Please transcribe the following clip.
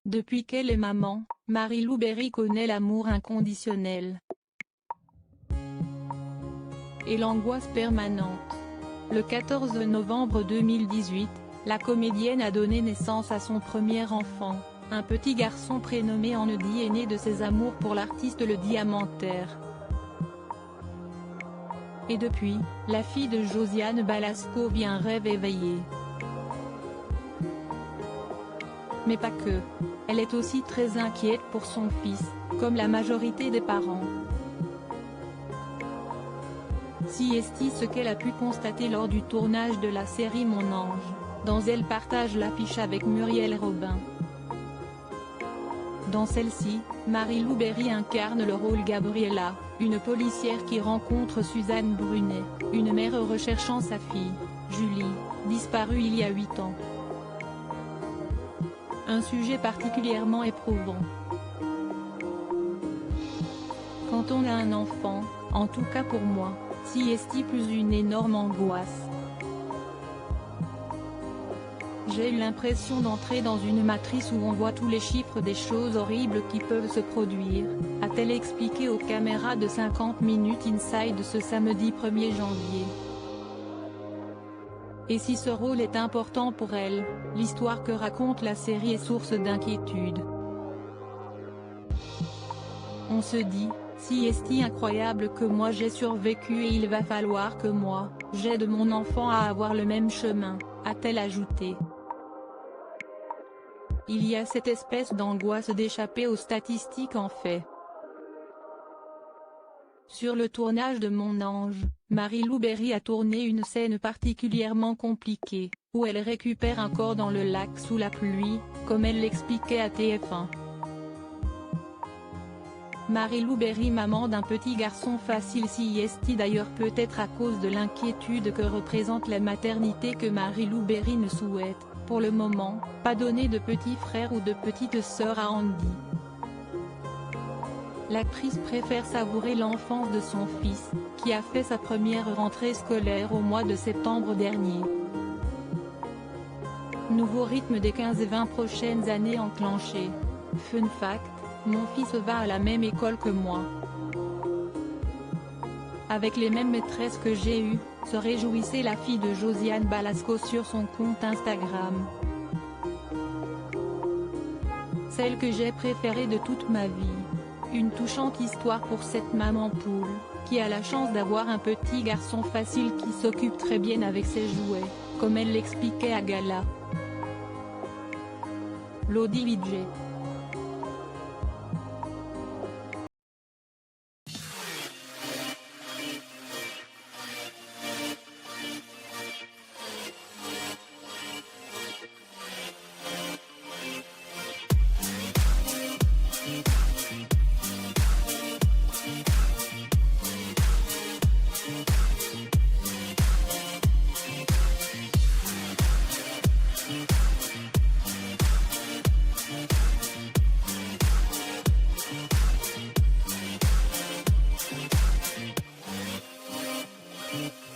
Depuis qu'elle est maman, Marie-Lou Berry connaît l'amour inconditionnel et l'angoisse permanente. Le 14 novembre 2018, la comédienne a donné naissance à son premier enfant, un petit garçon prénommé Andy est né de ses amours pour l'artiste Le Diamantaire. Et depuis, la fille de Josiane Balasco vit un rêve éveillé. Mais pas que. Elle est aussi très inquiète pour son fils, comme la majorité des parents. Si est ce qu'elle a pu constater lors du tournage de la série Mon Ange, dont elle partage l'affiche avec Muriel Robin. Dans celle-ci, Marie-Lou Berry incarne le rôle Gabriella, une policière qui rencontre Suzanne Brunet, une mère recherchant sa fille, Julie, disparue il y a 8 ans. Un sujet particulièrement éprouvant. Quand on a un enfant, en tout cas pour moi, c'est plus une énorme angoisse. J'ai eu l'impression d'entrer dans une matrice où on voit tous les chiffres des choses horribles qui peuvent se produire, a-t-elle expliqué aux caméras de 50 Minutes Inside ce samedi 1er janvier. Et si ce rôle est important pour elle, l'histoire que raconte la série est source d'inquiétude. On se dit, si est incroyable que moi j'ai survécu et il va falloir que moi, j'aide mon enfant à avoir le même chemin, a-t-elle ajouté. Il y a cette espèce d'angoisse d'échapper aux statistiques en fait. Sur le tournage de Mon Ange, Marie-Lou Berry a tourné une scène particulièrement compliquée, où elle récupère un corps dans le lac sous la pluie, comme elle l'expliquait à TF1. Marie-Lou Berry, maman d'un petit garçon facile si est d'ailleurs peut-être à cause de l'inquiétude que représente la maternité que Marie-Lou Berry ne souhaite, pour le moment, pas donner de petit frère ou de petite sœur à Andy. L'actrice préfère savourer l'enfance de son fils, qui a fait sa première rentrée scolaire au mois de septembre dernier. Nouveau rythme des 15 et 20 prochaines années enclenché. Fun fact, mon fils va à la même école que moi. Avec les mêmes maîtresses que j'ai eues, se réjouissait la fille de Josiane Balasco sur son compte Instagram. Celle que j'ai préférée de toute ma vie. Une touchante histoire pour cette maman poule, qui a la chance d'avoir un petit garçon facile qui s'occupe très bien avec ses jouets, comme elle l'expliquait à Gala. Lodi Vidje. Mm-hmm.